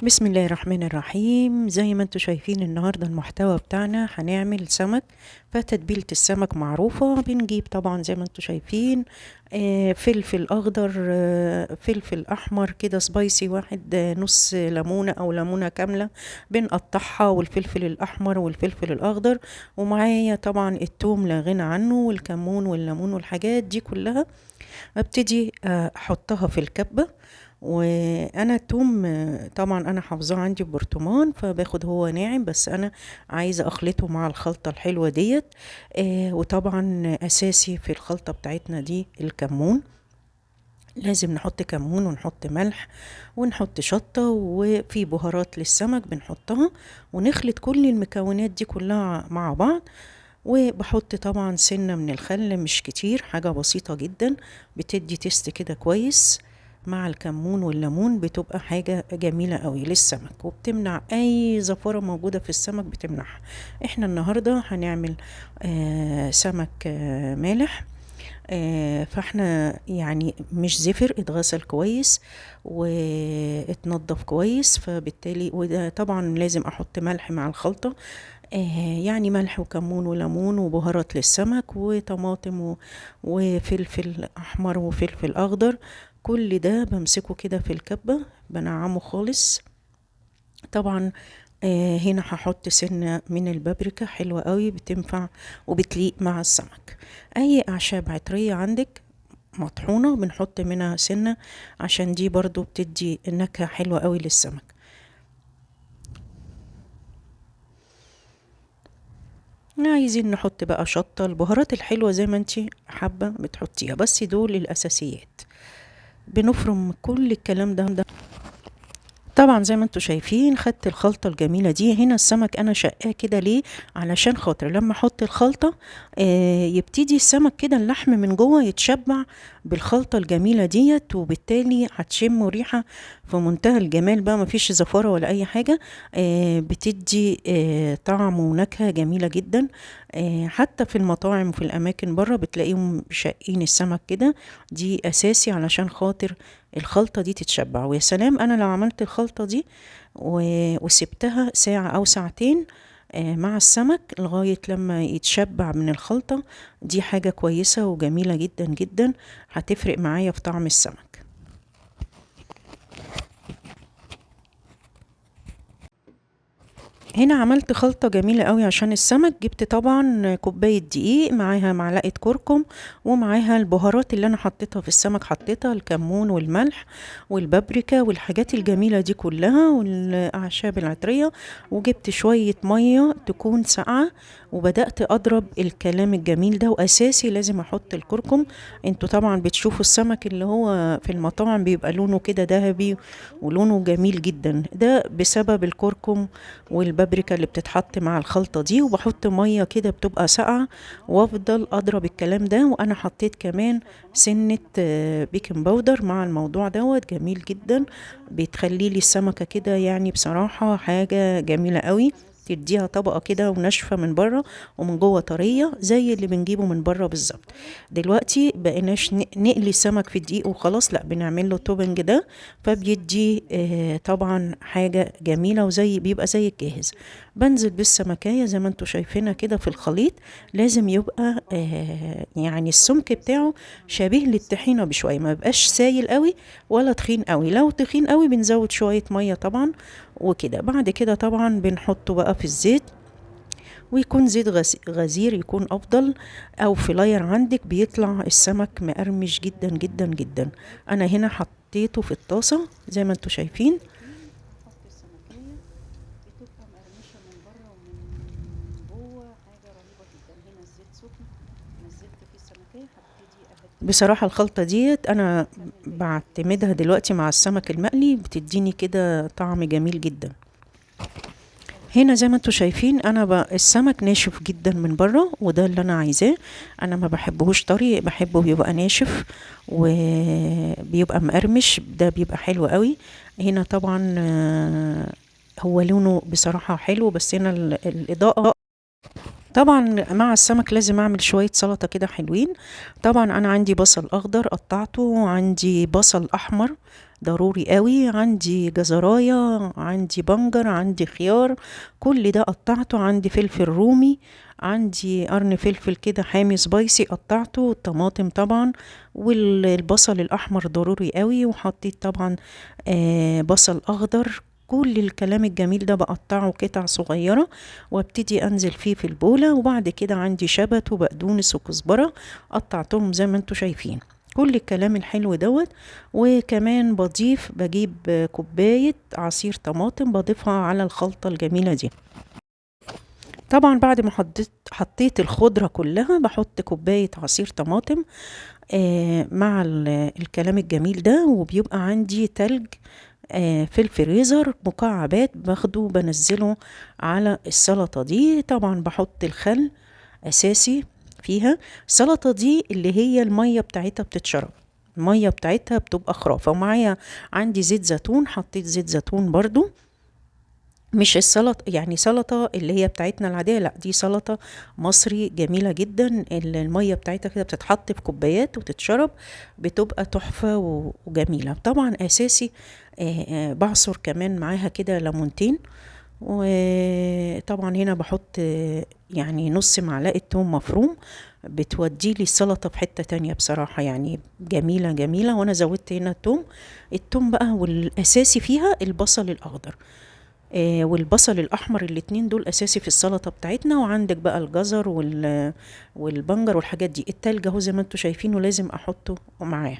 بسم الله الرحمن الرحيم. زي ما انتم شايفين النهاردة المحتوى بتاعنا هنعمل سمك. فتتبيلة السمك معروفة، بنجيب طبعا زي ما انتم شايفين فلفل اخضر، فلفل احمر كده سبايسي واحد، نص ليمونة او ليمونة كاملة بنقطعها، والفلفل الاحمر والفلفل الاخضر، ومعايا طبعا التوم لا غنى عنه، والكمون والليمون والحاجات دي كلها. ابتدي احطها في الكبة. وانا التوم طبعا انا حافظاه عندي في برطمان، فباخد هو ناعم، بس انا عايزه اخلطه مع الخلطه الحلوه ديت. وطبعا اساسي في الخلطه بتاعتنا دي الكمون. لازم نحط كمون ونحط ملح ونحط شطة، وفي بهارات للسمك بنحطها، ونخلط كل المكونات دي كلها مع بعض. وبحط طبعا سنة من الخل، مش كتير، حاجة بسيطة جدا، بتدي تيست كده كويس مع الكمون والليمون، بتبقى حاجة جميلة قوي للسمك، وبتمنع اي زفارة موجودة في السمك، بتمنعها. احنا النهاردة هنعمل سمك مالح. فاحنا يعني مش زفر، اتغسل كويس واتنضف كويس، فبالتالي وده طبعا لازم احط ملح مع الخلطة. يعني ملح وكمون وليمون وبهارات للسمك وطماطم وفلفل احمر وفلفل اخضر. كل ده بمسكه كده في الكبة، بنعمه خالص. طبعا هنا هحط سنة من البابريكا، حلوة قوي، بتنفع وبتليق مع السمك. اي اعشاب عطرية عندك مطحونة بنحط منها سنة، عشان دي برضو بتدي نكهة حلوة قوي للسمك. عايزين نحط بقى شطة، البهارات الحلوة زي ما انتي حابة بتحطيها، بس دول الأساسيات. بنفرم كل الكلام ده. طبعا زي ما انتوا شايفين خدت الخلطة الجميلة دي. هنا السمك انا شقاه كده ليه؟ علشان خاطر لما احط الخلطة يبتدي السمك كده اللحم من جوه يتشبع بالخلطة الجميلة ديت، وبالتالي هتشموا ريحة في منتهى الجمال بقى، مفيش زفارة ولا اي حاجة. بتدي طعم ونكهة جميلة جدا. حتى في المطاعم وفي الاماكن بره بتلاقيهم شاقين السمك كده. دي اساسي علشان خاطر الخلطة دي تتشبع. ويا سلام انا لو عملت الخلطة دي وسبتها ساعة او ساعتين مع السمك لغاية لما يتشبع من الخلطة، دي حاجة كويسة وجميلة جدا جدا، هتفرق معايا في طعم السمك. هنا عملت خلطة جميلة قوي عشان السمك. جبت طبعا كوباية دقيق، معاها معلقة كركم، ومعاها البهارات اللي انا حطيتها في السمك، حطيتها الكمون والملح والبابريكا والحاجات الجميلة دي كلها والاعشاب العطرية. وجبت شوية مية تكون ساقعة، وبدأت اضرب الكلام الجميل ده. واساسي لازم احط الكركم. انتوا طبعا بتشوفوا السمك اللي هو في المطاعم بيبقى لونه كده ذهبي ولونه جميل جدا، ده بسبب الكركم والبابريكا اللي بتتحط مع الخلطة دي. وبحط مية كده بتبقى ساقعة، وافضل اضرب الكلام ده. وانا حطيت كمان سنة بيكنج باودر مع الموضوع دوت، جميل جدا، بتخلي لي السمكة كده يعني بصراحة حاجة جميلة قوي، تديها طبقة كده وناشفة من بره ومن جوه طرية زي اللي بنجيبه من بره بالظبط. دلوقتي بقيناش نقلي السمك في الدقيق وخلاص، لا بنعمل له توبنج ده، فبيدي طبعا حاجة جميلة، وزي بيبقى زي الجاهز. بنزل بالسمكية زي ما انتوا شايفينها كده في الخليط. لازم يبقى يعني السمك بتاعه شبيه للطحينة بشوية، ما يبقاش سايل قوي ولا تخين قوي. لو تخين قوي بنزود شوية مية طبعا. وكده بعد كده طبعا بنحطه بقى في الزيت، ويكون زيت غزير يكون افضل، او فلاير عندك بيطلع السمك مقرمش جدا جدا جدا. انا هنا حطيته في الطاسة زي ما انتوا شايفين. هحط السمكية بتبقى مقرمشة من بره ومن جوه، حاجة رهيبة جدا. هنا الزيت سخن، نزلت فيه السمكية، هبتدي بصراحة الخلطة ديت انا بعتمدها دلوقتي مع السمك المقلي، بتديني كده طعم جميل جدا. هنا زي ما انتوا شايفين انا السمك ناشف جدا من بره، وده اللي انا عايزاه. انا ما بحبهوش طري، بحبه بيبقى ناشف وبيبقى مقرمش، ده بيبقى حلو قوي. هنا طبعا هو لونه بصراحة حلو، بس هنا الإضاءة طبعا مع السمك لازم اعمل شوية سلطة كده حلوين. طبعا انا عندي بصل اخضر قطعته، وعندي بصل احمر ضروري قوي. عندي جزراية، عندي بنجر، عندي خيار، كل ده قطعته. عندي فلفل رومي، عندي قرن فلفل كده حامي سبايسي قطعته، الطماطم طبعا، والبصل الاحمر ضروري قوي، وحطيت طبعا بصل اخضر. كل الكلام الجميل ده بقطعه قطع صغيرة وابتدي انزل فيه في البولة. وبعد كده عندي شبت وبقدونس وكزبرة قطعتهم زي ما انتوا شايفين. كل الكلام الحلو دوت. وكمان بجيب كوباية عصير طماطم بضيفها على الخلطة الجميلة دي. طبعا بعد ما حطيت الخضرة كلها بحط كوباية عصير طماطم مع الكلام الجميل ده، وبيبقى عندي تلج في الفريزر مكعبات، باخده بنزله على السلطة دي. طبعا بحط الخل أساسي فيها. السلطة دي اللي هي المية بتاعتها بتتشرب، المية بتاعتها بتبقى خرافة. ومعايا عندي زيت زيتون، حطيت زيت زيتون برضو. مش السلطة يعني سلطة اللي هي بتاعتنا العادية، لا دي سلطة مصري جميلة جدا. المية بتاعتها كده بتتحط في كوبايات وتتشرب، بتبقى تحفة وجميلة. طبعا أساسي بعصر كمان معاها كده ليمونتين. وطبعا هنا بحط يعني نص معلقة توم مفروم، بتودي لي السلطة في حتة تانية بصراحة، يعني جميلة جميلة. وانا زودت هنا التوم بقى، والاساسي فيها البصل الاخضر والبصل الاحمر، الاتنين دول اساسي في السلطة بتاعتنا. وعندك بقى الجزر والبنجر والحاجات دي. التلج اهو زي ما انتوا شايفينه لازم احطه معاه.